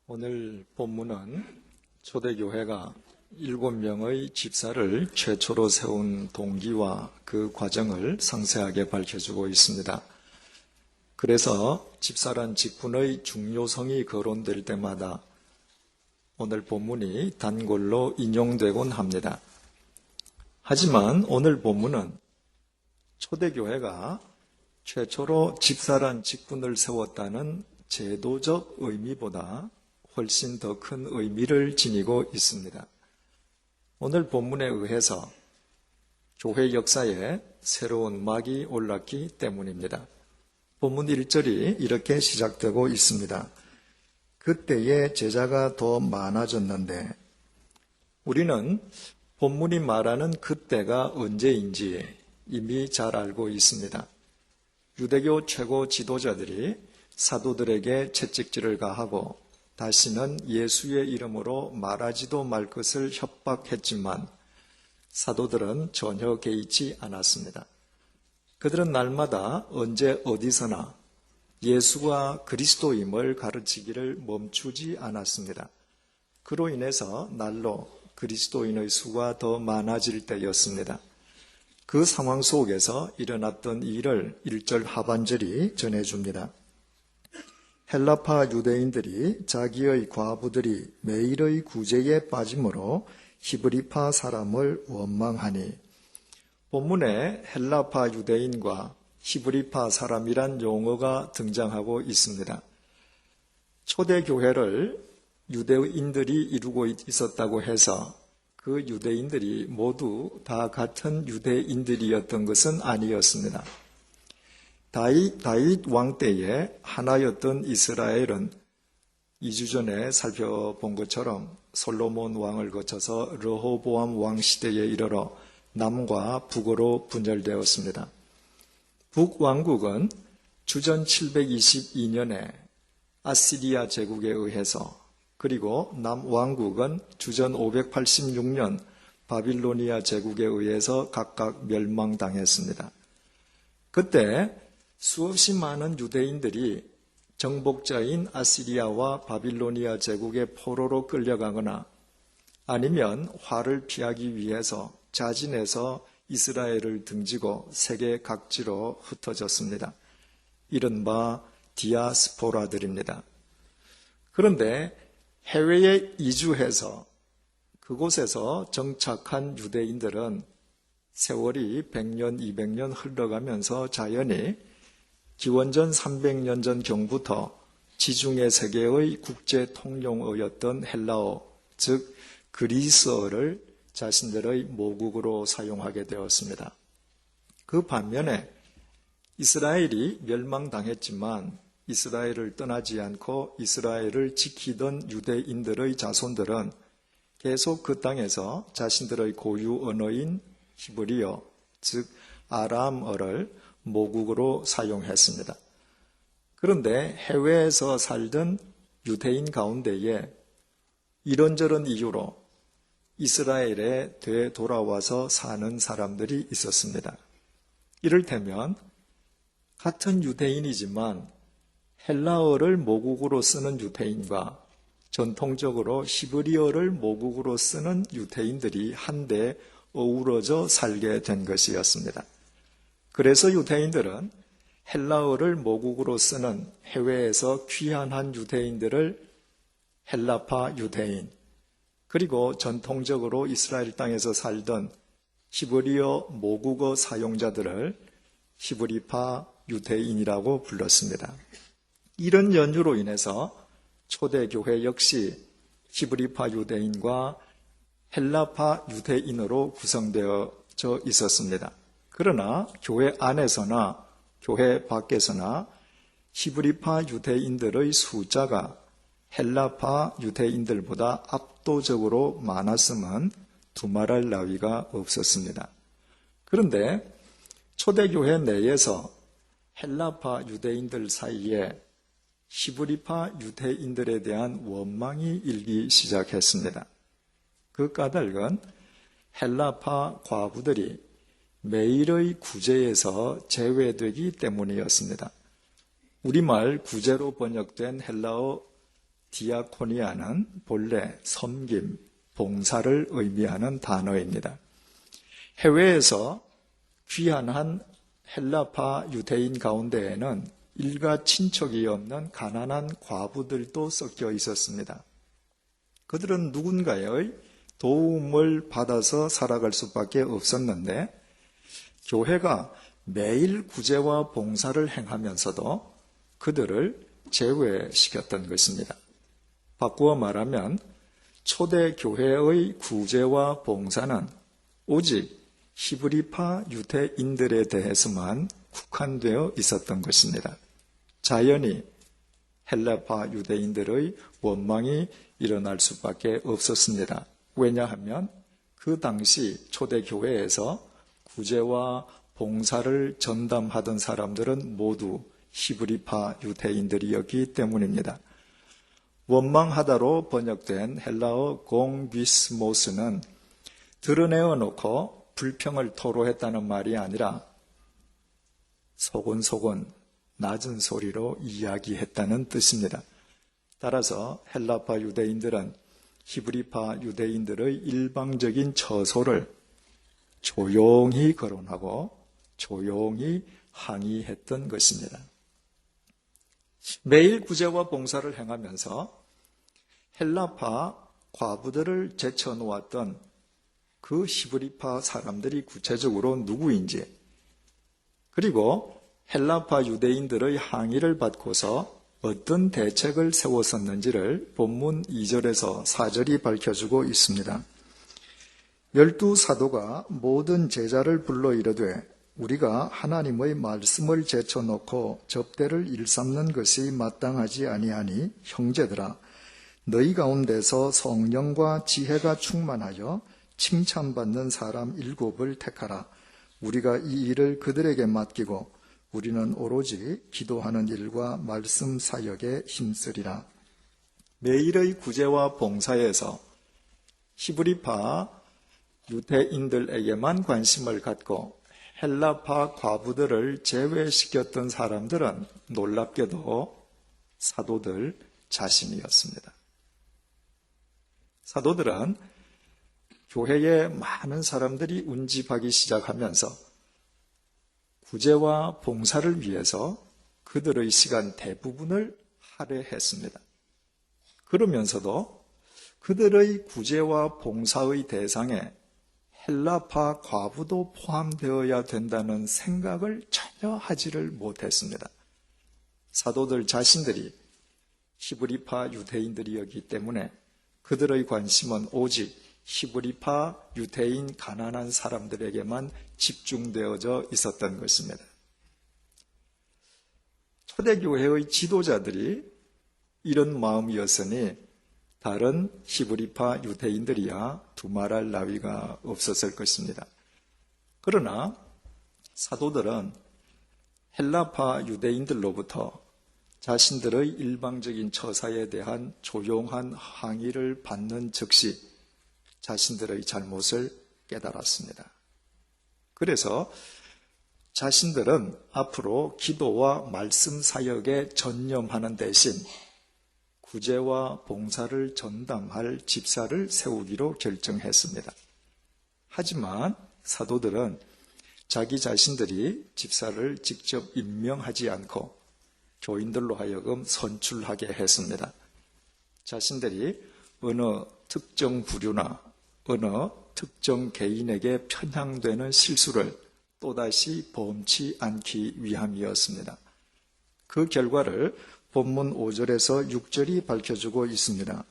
오늘 본문은 초대교회가 7명의 집사를 최초로 세운 동기와 그 과정을 상세하게 밝혀주고 있습니다. 그래서 집사란 직분의 중요성이 거론될 때마다 오늘 본문이 단골로 인용되곤 합니다. 하지만 오늘 본문은 초대교회가 최초로 집사란 직분을 세웠다는 제도적 의미보다 훨씬 더 큰 의미를 지니고 있습니다. 오늘 본문에 의해서 교회 역사에 새로운 막이 올랐기 때문입니다. 본문 1절이 이렇게 시작되고 있습니다. 그때의 제자가 더 많아졌는데, 우리는 본문이 말하는 그때가 언제인지 이미 잘 알고 있습니다. 유대교 최고 지도자들이 사도들에게 채찍질을 가하고 다시는 예수의 이름으로 말하지도 말 것을 협박했지만 사도들은 전혀 개의치 않았습니다. 그들은 날마다 언제 어디서나 예수가 그리스도임을 가르치기를 멈추지 않았습니다. 그로 인해서 날로 그리스도인의 수가 더 많아질 때였습니다. 그 상황 속에서 일어났던 일을 1절 하반절이 전해줍니다. 헬라파 유대인들이 자기의 과부들이 매일의 구제에 빠짐으로 히브리파 사람을 원망하니, 본문에 헬라파 유대인과 히브리파 사람이란 용어가 등장하고 있습니다. 초대교회를 유대인들이 이루고 있었다고 해서 그 유대인들이 모두 다 같은 유대인들이었던 것은 아니었습니다. 다윗 왕 때에 하나였던 이스라엘은 2주 전에 살펴본 것처럼 솔로몬 왕을 거쳐서 르호보암 왕 시대에 이르러 남과 북으로 분열되었습니다. 북왕국은 주전 722년에 아시리아 제국에 의해서, 그리고 남왕국은 주전 586년 바빌로니아 제국에 의해서 각각 멸망당했습니다. 그때 수없이 많은 유대인들이 정복자인 아시리아와 바빌로니아 제국의 포로로 끌려가거나 아니면 화를 피하기 위해서 자진해서 이스라엘을 등지고 세계 각지로 흩어졌습니다. 이른바 디아스포라들입니다. 그런데 해외에 이주해서 그곳에서 정착한 유대인들은 세월이 100년, 200년 흘러가면서 자연히 기원전 300년 전 경부터 지중해 세계의 국제 통용어였던 헬라어, 즉 그리스어를 자신들의 모국어로 사용하게 되었습니다. 그 반면에 이스라엘이 멸망당했지만 이스라엘을 떠나지 않고 이스라엘을 지키던 유대인들의 자손들은 계속 그 땅에서 자신들의 고유 언어인 히브리어, 즉 아람어를 모국어로 사용했습니다. 그런데 해외에서 살던 유대인 가운데에 이런저런 이유로 이스라엘에 되돌아와서 사는 사람들이 있었습니다. 이를테면 같은 유대인이지만 헬라어를 모국어로 쓰는 유대인과 전통적으로 히브리어를 모국어로 쓰는 유대인들이 한데 어우러져 살게 된 것이었습니다. 그래서 유대인들은 헬라어를 모국어로 쓰는 해외에서 귀환한 유대인들을 헬라파 유대인, 그리고 전통적으로 이스라엘 땅에서 살던 히브리어 모국어 사용자들을 히브리파 유대인이라고 불렀습니다. 이런 연유로 인해서 초대교회 역시 히브리파 유대인과 헬라파 유대인으로 구성되어져 있었습니다. 그러나 교회 안에서나 교회 밖에서나 히브리파 유대인들의 숫자가 헬라파 유대인들보다 압도적으로 많았음은 두말할 나위가 없었습니다. 그런데 초대교회 내에서 헬라파 유대인들 사이에 히브리파 유대인들에 대한 원망이 일기 시작했습니다. 그 까닭은 헬라파 과부들이 매일의 구제에서 제외되기 때문이었습니다. 우리말 구제로 번역된 헬라어 디아코니아는 본래 섬김, 봉사를 의미하는 단어입니다. 해외에서 귀환한 헬라파 유대인 가운데에는 일가 친척이 없는 가난한 과부들도 섞여 있었습니다. 그들은 누군가의 도움을 받아서 살아갈 수밖에 없었는데 교회가 매일 구제와 봉사를 행하면서도 그들을 제외시켰던 것입니다. 바꾸어 말하면 초대 교회의 구제와 봉사는 오직 히브리파 유대인들에 대해서만 국한되어 있었던 것입니다. 자연히 헬라파 유대인들의 원망이 일어날 수밖에 없었습니다. 왜냐하면 그 당시 초대교회에서 구제와 봉사를 전담하던 사람들은 모두 히브리파 유대인들이었기 때문입니다. 원망하다로 번역된 헬라어 공비스모스는 드러내어 놓고 불평을 토로했다는 말이 아니라 소곤소곤 낮은 소리로 이야기했다는 뜻입니다. 따라서 헬라파 유대인들은 히브리파 유대인들의 일방적인 처소를 조용히 거론하고 조용히 항의했던 것입니다. 매일 구제와 봉사를 행하면서 헬라파 과부들을 제쳐놓았던 그 히브리파 사람들이 구체적으로 누구인지, 그리고 헬라파 유대인들의 항의를 받고서 어떤 대책을 세웠었는지를 본문 2절에서 4절이 밝혀주고 있습니다. 12사도가 모든 제자를 불러 이르되 우리가 하나님의 말씀을 제쳐놓고 접대를 일삼는 것이 마땅하지 아니하니 형제들아 너희 가운데서 성령과 지혜가 충만하여 칭찬받는 사람 7을 택하라. 우리가 이 일을 그들에게 맡기고 우리는 오로지 기도하는 일과 말씀 사역에 힘쓰리라. 매일의 구제와 봉사에서 히브리파 유대인들에게만 관심을 갖고 헬라파 과부들을 제외시켰던 사람들은 놀랍게도 사도들 자신이었습니다. 사도들은 교회에 많은 사람들이 운집하기 시작하면서 구제와 봉사를 위해서 그들의 시간 대부분을 할애했습니다. 그러면서도 그들의 구제와 봉사의 대상에 헬라파 과부도 포함되어야 된다는 생각을 전혀 하지를 못했습니다. 사도들 자신들이 히브리파 유대인들이었기 때문에 그들의 관심은 오직 히브리파 유대인 가난한 사람들에게만 집중되어져 있었던 것입니다. 초대교회의 지도자들이 이런 마음이었으니 다른 히브리파 유대인들이야 두말할 나위가 없었을 것입니다. 그러나 사도들은 헬라파 유대인들로부터 자신들의 일방적인 처사에 대한 조용한 항의를 받는 즉시 자신들의 잘못을 깨달았습니다. 그래서 자신들은 앞으로 기도와 말씀 사역에 전념하는 대신 구제와 봉사를 전담할 집사를 세우기로 결정했습니다. 하지만 사도들은 자기 자신들이 집사를 직접 임명하지 않고 교인들로 하여금 선출하게 했습니다. 자신들이 어느 특정 부류나 어느 특정 개인에게 편향되는 실수를 또다시 범치 않기 위함이었습니다. 그 결과를 본문 5절에서 6절이 밝혀주고 있습니다.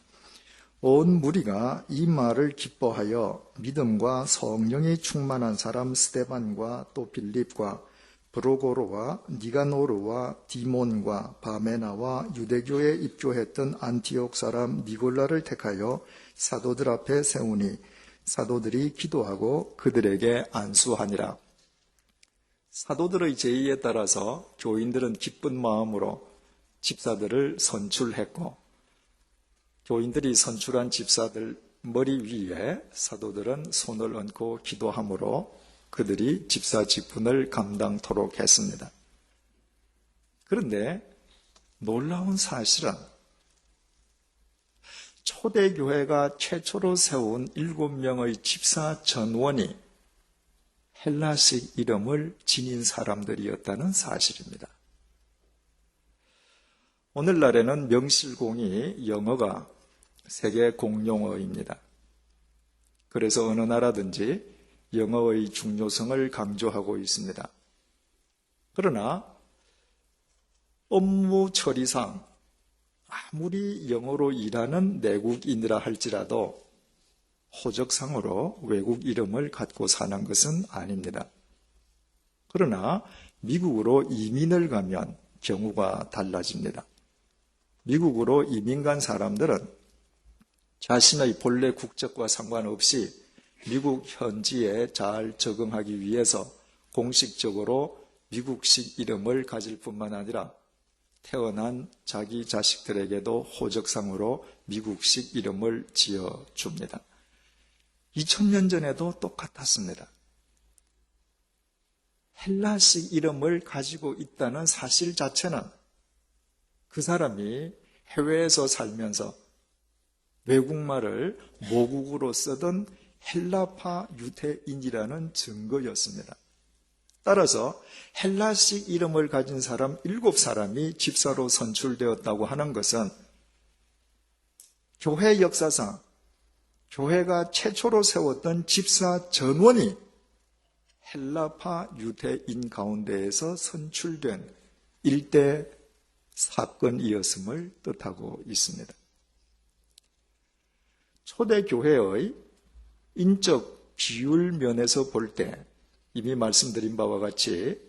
온 무리가 이 말을 기뻐하여 믿음과 성령이 충만한 사람 스데반과 또 빌립과 브로고로와 니가노르와 디몬과 바메나와 유대교에 입교했던 안티옥 사람 니골라를 택하여 사도들 앞에 세우니 사도들이 기도하고 그들에게 안수하니라. 사도들의 제의에 따라서 교인들은 기쁜 마음으로 집사들을 선출했고 교인들이 선출한 집사들 머리 위에 사도들은 손을 얹고 기도함으로 그들이 집사 직분을 감당토록 했습니다. 그런데 놀라운 사실은 초대교회가 최초로 세운 7명의 집사 전원이 헬라식 이름을 지닌 사람들이었다는 사실입니다. 오늘날에는 명실공히 영어가 세계 공용어입니다. 그래서 어느 나라든지 영어의 중요성을 강조하고 있습니다. 그러나 업무 처리상 아무리 영어로 일하는 내국인이라 할지라도 호적상으로 외국 이름을 갖고 사는 것은 아닙니다. 그러나 미국으로 이민을 가면 경우가 달라집니다. 미국으로 이민 간 사람들은 자신의 본래 국적과 상관없이 미국 현지에 잘 적응하기 위해서 공식적으로 미국식 이름을 가질 뿐만 아니라 태어난 자기 자식들에게도 호적상으로 미국식 이름을 지어줍니다. 2000년 전에도 똑같았습니다. 헬라식 이름을 가지고 있다는 사실 자체는 그 사람이 해외에서 살면서 외국말을 모국어로 쓰던 헬라파 유대인이라는 증거였습니다. 따라서 헬라식 이름을 가진 사람 7사람이 집사로 선출되었다고 하는 것은 교회 역사상 교회가 최초로 세웠던 집사 전원이 헬라파 유대인 가운데에서 선출된 일대 사건이었음을 뜻하고 있습니다. 초대교회의 인적 비율 면에서 볼 때 이미 말씀드린 바와 같이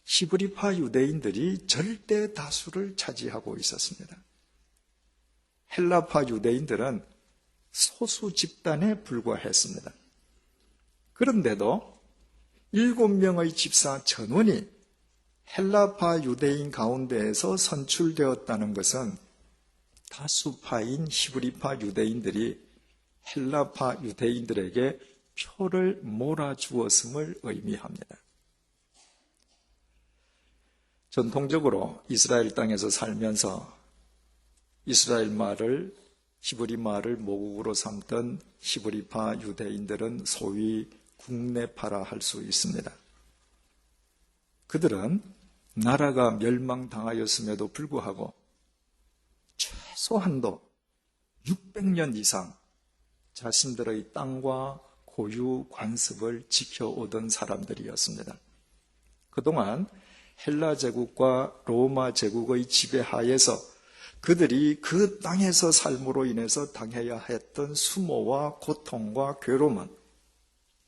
히브리파 유대인들이 절대 다수를 차지하고 있었습니다. 헬라파 유대인들은 소수 집단에 불과했습니다. 그런데도 7명의 집사 전원이 헬라파 유대인 가운데에서 선출되었다는 것은 다수파인 히브리파 유대인들이 헬라파 유대인들에게 표를 몰아주었음을 의미합니다. 전통적으로 이스라엘 땅에서 살면서 이스라엘 말을 히브리 말을 모국으로 삼던 히브리파 유대인들은 소위 국내파라 할 수 있습니다. 그들은 나라가 멸망당하였음에도 불구하고 최소한도 600년 이상 자신들의 땅과 고유 관습을 지켜오던 사람들이었습니다. 그동안 헬라 제국과 로마 제국의 지배하에서 그들이 그 땅에서 삶으로 인해서 당해야 했던 수모와 고통과 괴로움은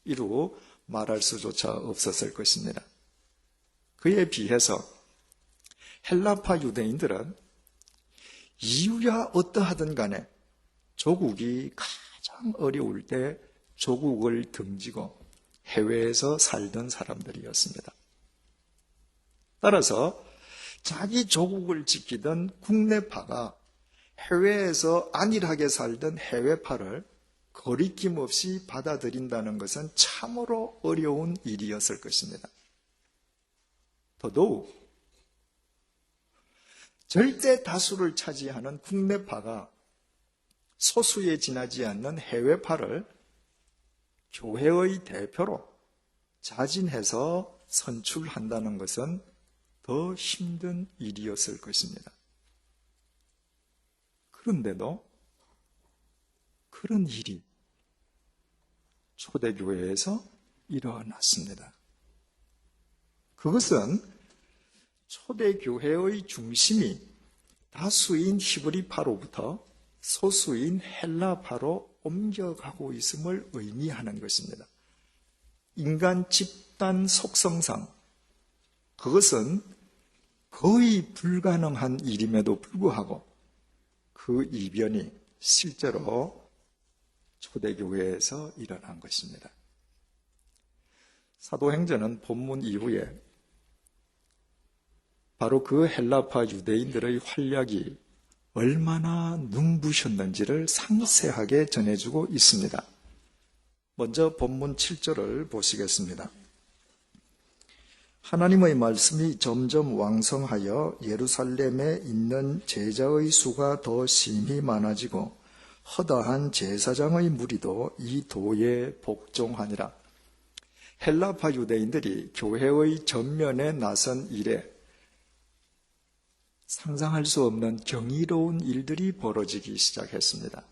이루 말할 수조차 없었을 것입니다. 그에 비해서 헬라파 유대인들은 이유야 어떠하든 간에 조국이 가장 어려울 때 조국을 등지고 해외에서 살던 사람들이었습니다. 따라서 자기 조국을 지키던 국내파가 해외에서 안일하게 살던 해외파를 거리낌 없이 받아들인다는 것은 참으로 어려운 일이었을 것입니다. 더더욱 절대 다수를 차지하는 국내파가 소수에 지나지 않는 해외파를 교회의 대표로 자진해서 선출한다는 것은 더 힘든 일이었을 것입니다. 그런데도 그런 일이 초대교회에서 일어났습니다. 그것은 초대교회의 중심이 다수인 히브리파로부터 소수인 헬라파로 옮겨가고 있음을 의미하는 것입니다. 인간 집단 속성상 그것은 거의 불가능한 일임에도 불구하고 그 이변이 실제로 초대교회에서 일어난 것입니다. 사도행전은 본문 이후에 바로 그 헬라파 유대인들의 활약이 얼마나 눈부셨는지를 상세하게 전해주고 있습니다. 먼저 본문 7절을 보시겠습니다. 하나님의 말씀이 점점 왕성하여 예루살렘에 있는 제자의 수가 더 심히 많아지고 허다한 제사장의 무리도 이 도에 복종하니라. 헬라파 유대인들이 교회의 전면에 나선 이래 상상할 수 없는 경이로운 일들이 벌어지기 시작했습니다.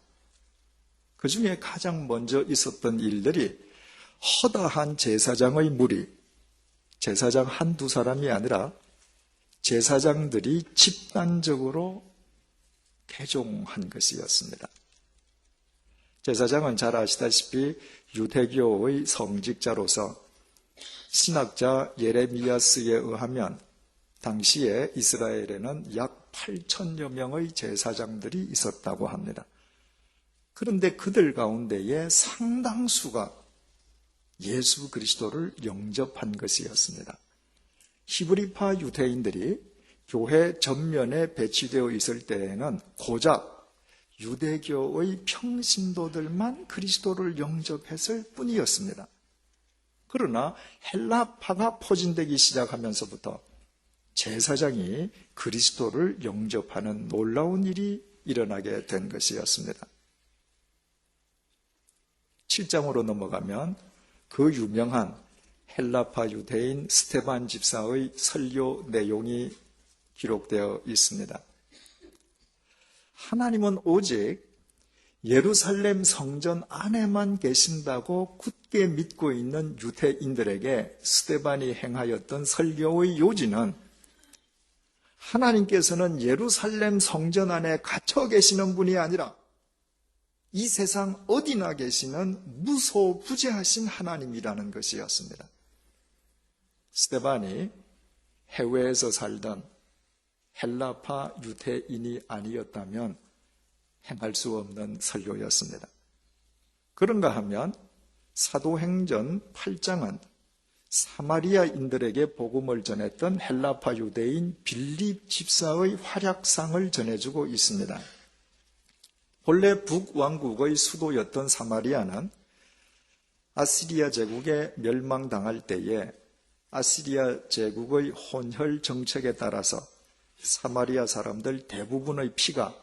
그 중에 가장 먼저 있었던 일들이 허다한 제사장의 무리, 제사장 한두 사람이 아니라 제사장들이 집단적으로 개종한 것이었습니다. 제사장은 잘 아시다시피 유대교의 성직자로서 신학자 예레미야스에 의하면 당시에 이스라엘에는 약 8천여 명의 제사장들이 있었다고 합니다. 그런데 그들 가운데에 상당수가 예수 그리스도를 영접한 것이었습니다. 히브리파 유대인들이 교회 전면에 배치되어 있을 때에는 고작 유대교의 평신도들만 그리스도를 영접했을 뿐이었습니다. 그러나 헬라파가 포진되기 시작하면서부터 제사장이 그리스도를 영접하는 놀라운 일이 일어나게 된 것이었습니다. 7장으로 넘어가면 그 유명한 헬라파 유대인 스데반 집사의 설교 내용이 기록되어 있습니다. 하나님은 오직 예루살렘 성전 안에만 계신다고 굳게 믿고 있는 유대인들에게 스데반이 행하였던 설교의 요지는 하나님께서는 예루살렘 성전 안에 갇혀 계시는 분이 아니라 이 세상 어디나 계시는 무소부재하신 하나님이라는 것이었습니다. 스데반이 해외에서 살던 헬라파 유대인이 아니었다면 행할 수 없는 설교였습니다. 그런가 하면 사도행전 8장은 사마리아인들에게 복음을 전했던 헬라파 유대인 빌립 집사의 활약상을 전해주고 있습니다. 본래 북왕국의 수도였던 사마리아는 아시리아 제국에 멸망당할 때에 아시리아 제국의 혼혈 정책에 따라서 사마리아 사람들 대부분의 피가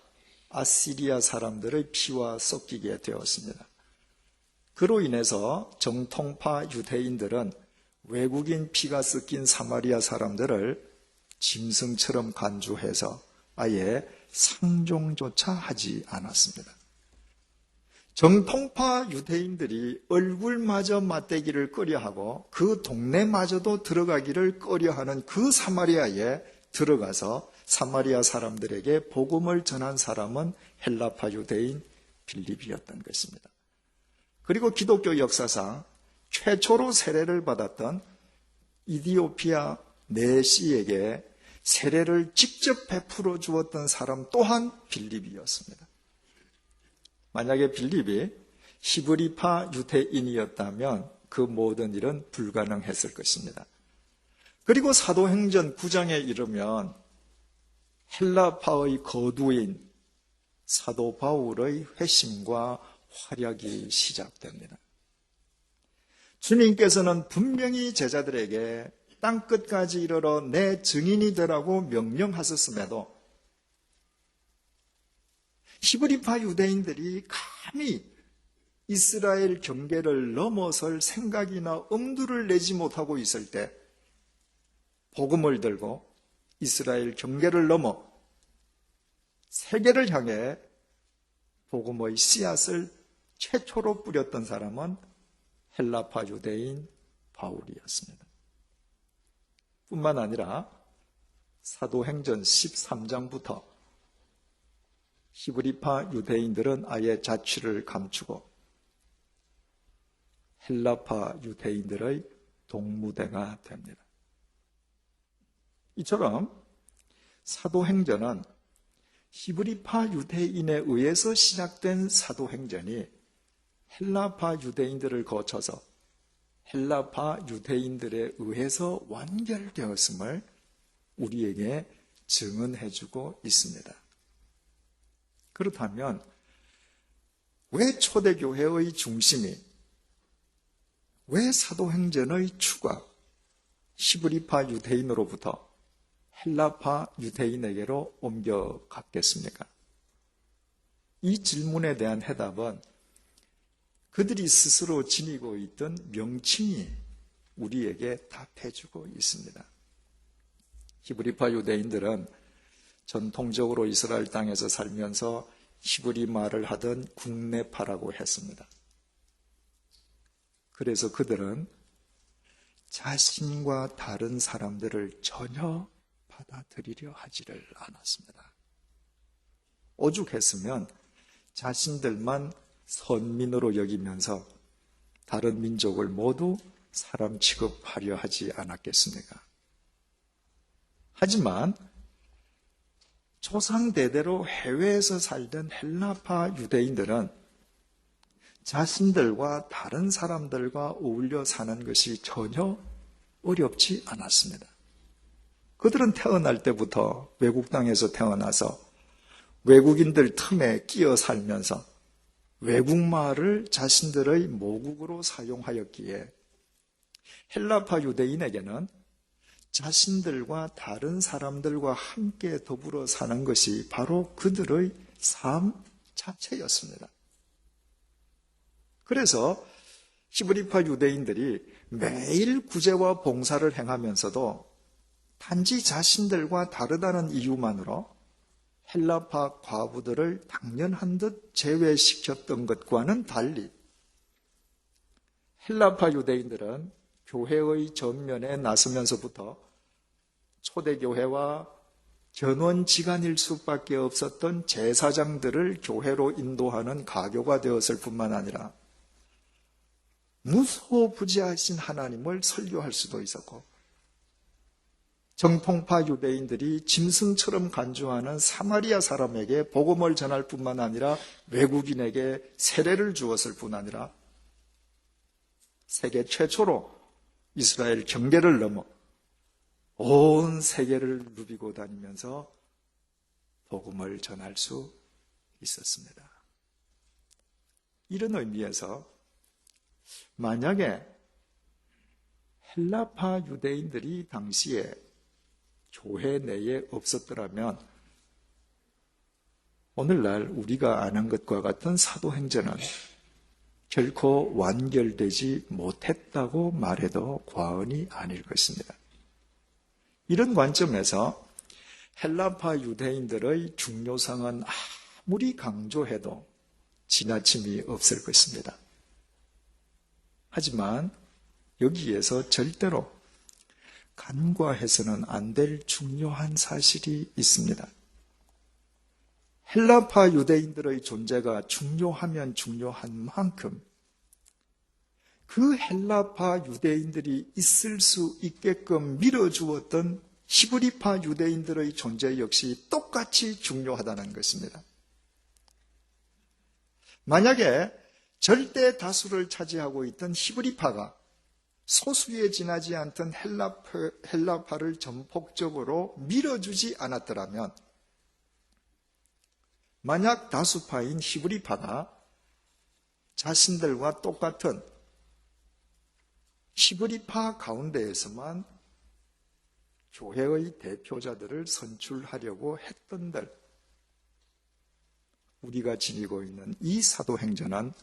아시리아 사람들의 피와 섞이게 되었습니다. 그로 인해서 정통파 유대인들은 외국인 피가 섞인 사마리아 사람들을 짐승처럼 간주해서 아예 상종조차 하지 않았습니다. 정통파 유대인들이 얼굴마저 맞대기를 꺼려하고 그 동네마저도 들어가기를 꺼려하는 그 사마리아에 들어가서 사마리아 사람들에게 복음을 전한 사람은 헬라파 유대인 빌립이었던 것입니다. 그리고 기독교 역사상 최초로 세례를 받았던 이디오피아 네시에게 세례를 직접 베풀어 주었던 사람 또한 빌립이었습니다. 만약에 빌립이 히브리파 유대인이었다면 그 모든 일은 불가능했을 것입니다. 그리고 사도행전 9장에 이르면 헬라파의 거두인 사도 바울의 회심과 활약이 시작됩니다. 주님께서는 분명히 제자들에게 땅끝까지 이르러 내 증인이 되라고 명령하셨음에도 히브리파 유대인들이 감히 이스라엘 경계를 넘어설 생각이나 엄두를 내지 못하고 있을 때 복음을 들고 이스라엘 경계를 넘어 세계를 향해 복음의 씨앗을 최초로 뿌렸던 사람은 헬라파 유대인 바울이었습니다. 뿐만 아니라 사도행전 13장부터 히브리파 유대인들은 아예 자취를 감추고 헬라파 유대인들의 동무대가 됩니다. 이처럼 사도행전은 히브리파 유대인에 의해서 시작된 사도행전이 헬라파 유대인들을 거쳐서 헬라파 유대인들에 의해서 완결되었음을 우리에게 증언해주고 있습니다. 그렇다면 왜 초대교회의 중심이, 왜 사도행전의 추가, 히브리파 유대인으로부터 헬라파 유대인에게로 옮겨갔겠습니까? 이 질문에 대한 해답은 그들이 스스로 지니고 있던 명칭이 우리에게 답해주고 있습니다. 히브리파 유대인들은 전통적으로 이스라엘 땅에서 살면서 히브리 말을 하던 국내파라고 했습니다. 그래서 그들은 자신과 다른 사람들을 전혀 받아들이려 하지를 않았습니다. 오죽했으면 자신들만 선민으로 여기면서 다른 민족을 모두 사람 취급하려 하지 않았겠습니까? 하지만 조상 대대로 해외에서 살던 헬라파 유대인들은 자신들과 다른 사람들과 어울려 사는 것이 전혀 어렵지 않았습니다. 그들은 태어날 때부터 외국 땅에서 태어나서 외국인들 틈에 끼어 살면서 외국말을 자신들의 모국어로 사용하였기에 헬라파 유대인에게는 자신들과 다른 사람들과 함께 더불어 사는 것이 바로 그들의 삶 자체였습니다. 그래서 히브리파 유대인들이 매일 구제와 봉사를 행하면서도 단지 자신들과 다르다는 이유만으로 헬라파 과부들을 당연한 듯 제외시켰던 것과는 달리 헬라파 유대인들은 교회의 전면에 나서면서부터 초대교회와 견원지간일 수밖에 없었던 제사장들을 교회로 인도하는 가교가 되었을 뿐만 아니라 무소부지하신 하나님을 설교할 수도 있었고 정통파 유대인들이 짐승처럼 간주하는 사마리아 사람에게 복음을 전할 뿐만 아니라 외국인에게 세례를 주었을 뿐 아니라 세계 최초로 이스라엘 경계를 넘어 온 세계를 누비고 다니면서 복음을 전할 수 있었습니다. 이런 의미에서 만약에 헬라파 유대인들이 당시에 교회 내에 없었더라면 오늘날 우리가 아는 것과 같은 사도행전은 결코 완결되지 못했다고 말해도 과언이 아닐 것입니다. 이런 관점에서 헬라파 유대인들의 중요성은 아무리 강조해도 지나침이 없을 것입니다. 하지만 여기에서 절대로 간과해서는 안 될 중요한 사실이 있습니다. 헬라파 유대인들의 존재가 중요하면 중요한 만큼 그 헬라파 유대인들이 있을 수 있게끔 밀어주었던 히브리파 유대인들의 존재 역시 똑같이 중요하다는 것입니다. 만약에 절대 다수를 차지하고 있던 히브리파가 소수에 지나지 않던 헬라파를 전폭적으로 밀어주지 않았더라면 만약 다수파인 히브리파가 자신들과 똑같은 히브리파 가운데에서만 교회의 대표자들을 선출하려고 했던들 우리가 지니고 있는 이 사도행전은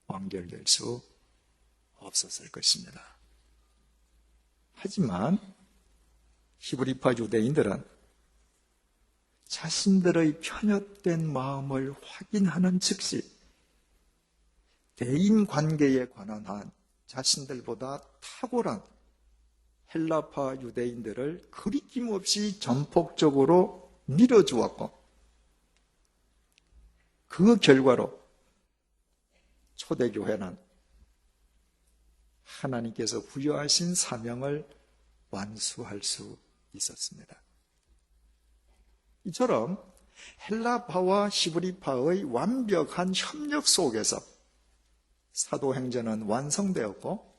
완결될 수 없었을 것입니다. 하지만 히브리파 유대인들은 자신들의 편협된 마음을 확인하는 즉시 대인관계에 관한 한 자신들보다 탁월한 헬라파 유대인들을 거리낌 없이 전폭적으로 밀어주었고 그 결과로 초대교회는 하나님께서 부여하신 사명을 완수할 수 있었습니다. 이처럼 헬라파와 히브리파의 완벽한 협력 속에서 사도행전은 완성되었고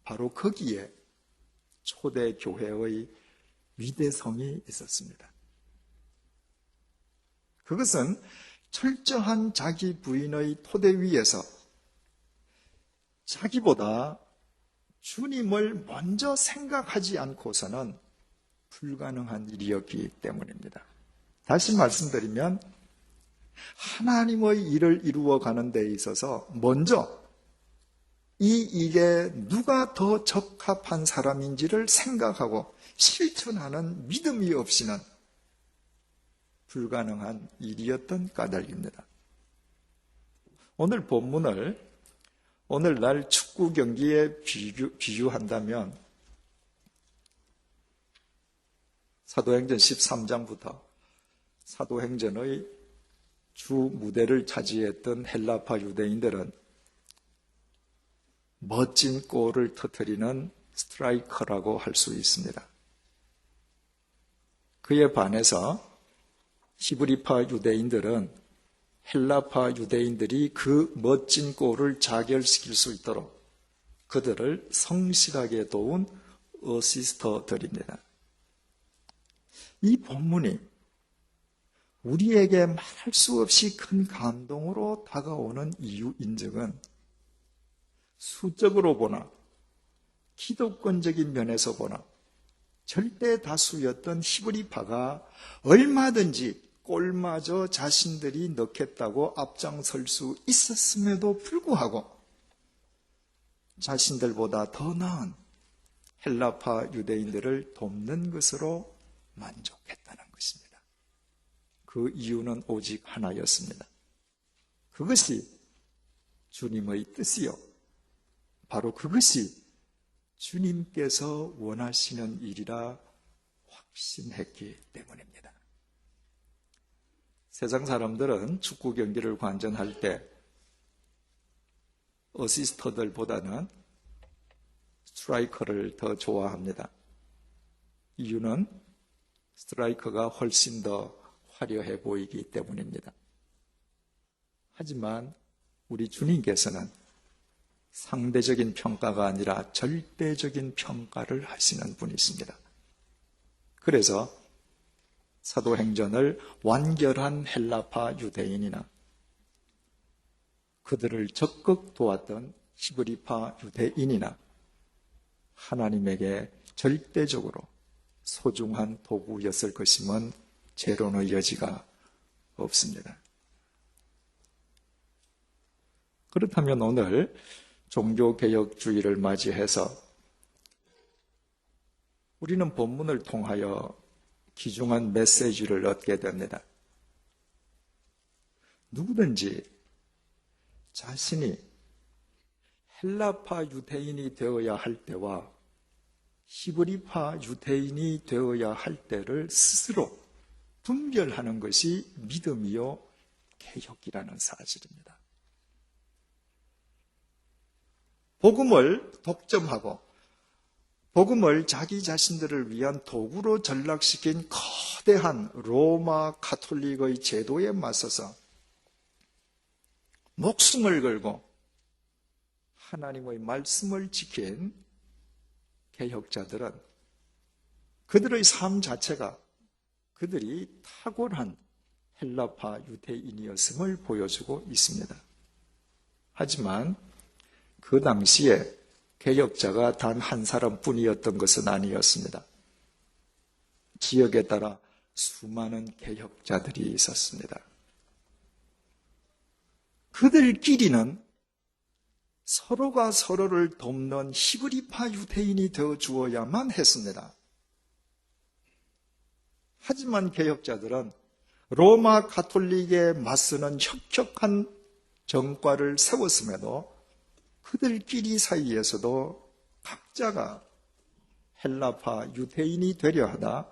바로 거기에 초대교회의 위대성이 있었습니다. 그것은 철저한 자기 부인의 토대 위에서 자기보다 주님을 먼저 생각하지 않고서는 불가능한 일이었기 때문입니다. 다시 말씀드리면 하나님의 일을 이루어가는 데 있어서 먼저 이 일에 누가 더 적합한 사람인지를 생각하고 실천하는 믿음이 없이는 불가능한 일이었던 까닭입니다. 오늘 본문을 오늘날 축구 경기에 비유한다면 사도행전 13장부터 사도행전의 주 무대를 차지했던 헬라파 유대인들은 멋진 골을 터뜨리는 스트라이커라고 할 수 있습니다. 그에 반해서 히브리파 유대인들은 헬라파 유대인들이 그 멋진 골을 자결시킬 수 있도록 그들을 성실하게 도운 어시스터들입니다. 이 본문이 우리에게 말할 수 없이 큰 감동으로 다가오는 이유 인증은 수적으로 보나 기독권적인 면에서 보나 절대 다수였던 히브리파가 얼마든지 골마저 자신들이 넣겠다고 앞장설 수 있었음에도 불구하고 자신들보다 더 나은 헬라파 유대인들을 돕는 것으로 만족했다는 것입니다. 그 이유는 오직 하나였습니다. 그것이 주님의 뜻이요. 바로 그것이 주님께서 원하시는 일이라 확신했기 때문입니다. 세상 사람들은 축구 경기를 관전할 때 어시스터들보다는 스트라이커를 더 좋아합니다. 이유는 스트라이커가 훨씬 더 화려해 보이기 때문입니다. 하지만 우리 주님께서는 상대적인 평가가 아니라 절대적인 평가를 하시는 분이십니다. 그래서 사도행전을 완결한 헬라파 유대인이나 그들을 적극 도왔던 히브리파 유대인이나 하나님에게 절대적으로 소중한 도구였을 것임은 재론의 여지가 없습니다. 그렇다면 오늘 종교개혁주의를 맞이해서 우리는 본문을 통하여 귀중한 메시지를 얻게 됩니다. 누구든지 자신이 헬라파 유대인이 되어야 할 때와 히브리파 유대인이 되어야 할 때를 스스로 분별하는 것이 믿음이요 개혁이라는 사실입니다. 복음을 독점하고 복음을 자기 자신들을 위한 도구로 전락시킨 거대한 로마 가톨릭의 제도에 맞서서 목숨을 걸고 하나님의 말씀을 지킨 개혁자들은 그들의 삶 자체가 그들이 탁월한 헬라파 유대인이었음을 보여주고 있습니다. 하지만 그 당시에 개혁자가 단 한 사람뿐이었던 것은 아니었습니다. 지역에 따라 수많은 개혁자들이 있었습니다. 그들끼리는 서로가 서로를 돕는 히브리파 유대인이 되어 주어야만 했습니다. 하지만 개혁자들은 로마 가톨릭에 맞서는 혁혁한 정과를 세웠음에도 그들끼리 사이에서도 각자가 헬라파 유대인이 되려 하다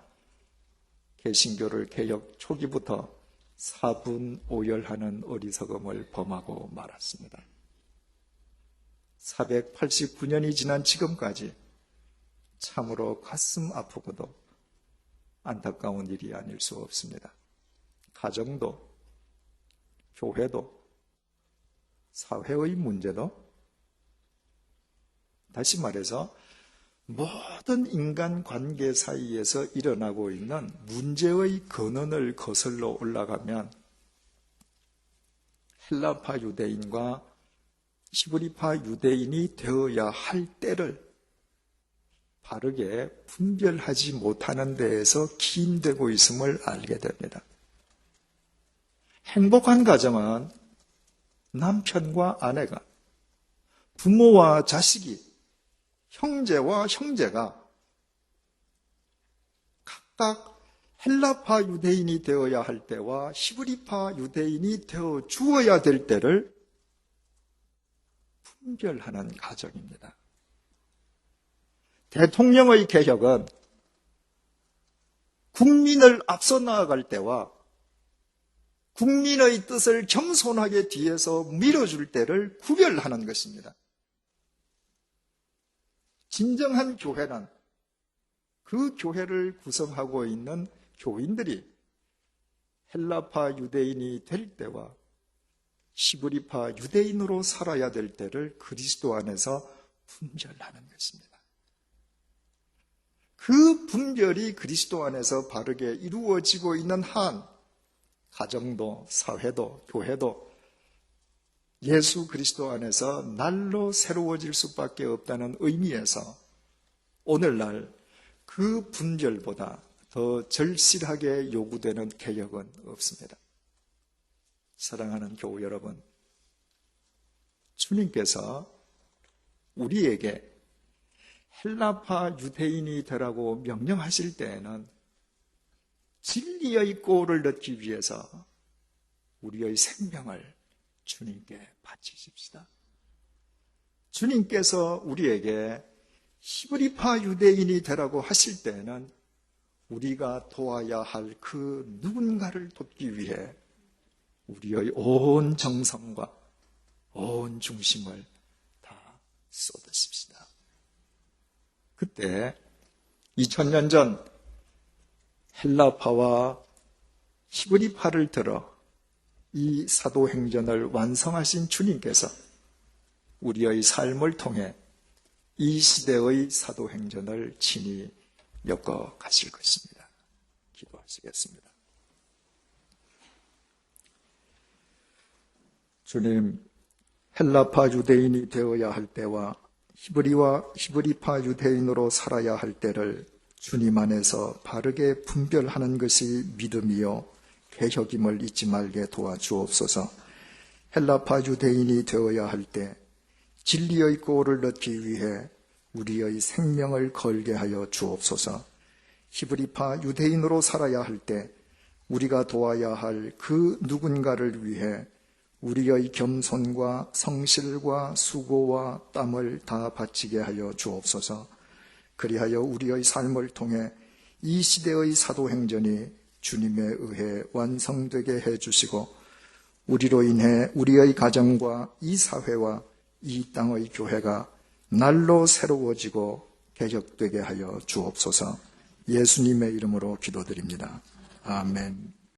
개신교를 개혁 초기부터 사분오열하는 어리석음을 범하고 말았습니다. 489년이 지난 지금까지 참으로 가슴 아프고도 안타까운 일이 아닐 수 없습니다. 가정도, 교회도, 사회의 문제도, 다시 말해서 모든 인간 관계 사이에서 일어나고 있는 문제의 근원을 거슬러 올라가면 헬라파 유대인과 히브리파 유대인이 되어야 할 때를 바르게 분별하지 못하는 데에서 기인되고 있음을 알게 됩니다. 행복한 가정은 남편과 아내가, 부모와 자식이, 형제와 형제가 각각 헬라파 유대인이 되어야 할 때와 히브리파 유대인이 되어 주어야 될 때를 분별하는 가정입니다. 대통령의 개혁은 국민을 앞서 나아갈 때와 국민의 뜻을 겸손하게 뒤에서 밀어줄 때를 구별하는 것입니다. 진정한 교회는 그 교회를 구성하고 있는 교인들이 헬라파 유대인이 될 때와 히브리파 유대인으로 살아야 될 때를 그리스도 안에서 분별하는 것입니다. 그 분별이 그리스도 안에서 바르게 이루어지고 있는 한 가정도 사회도 교회도 예수 그리스도 안에서 날로 새로워질 수밖에 없다는 의미에서 오늘날 그 분별보다 더 절실하게 요구되는 개혁은 없습니다. 사랑하는 교우 여러분, 주님께서 우리에게 헬라파 유대인이 되라고 명령하실 때에는 진리의 꼴을 넣기 위해서 우리의 생명을 주님께 바치십시다. 주님께서 우리에게 히브리파 유대인이 되라고 하실 때에는 우리가 도와야 할 그 누군가를 돕기 위해 우리의 온 정성과 온 중심을 다 쏟으십시다. 그때 2000년 전 헬라파와 히브리파를 들어 이 사도행전을 완성하신 주님께서 우리의 삶을 통해 이 시대의 사도행전을 친히 엮어 가실 것입니다. 기도하시겠습니다. 주님, 헬라파 유대인이 되어야 할 때와 히브리파 유대인으로 살아야 할 때를 주님 안에서 바르게 분별하는 것이 믿음이요 개혁임을 잊지 말게 도와주옵소서. 헬라파 유대인이 되어야 할 때 진리의 꼴을 넣기 위해 우리의 생명을 걸게 하여 주옵소서. 히브리파 유대인으로 살아야 할 때 우리가 도와야 할 그 누군가를 위해 우리의 겸손과 성실과 수고와 땀을 다 바치게 하여 주옵소서. 그리하여 우리의 삶을 통해 이 시대의 사도행전이 주님에 의해 완성되게 해주시고 우리로 인해 우리의 가정과 이 사회와 이 땅의 교회가 날로 새로워지고 개혁되게 하여 주옵소서. 예수님의 이름으로 기도드립니다. 아멘.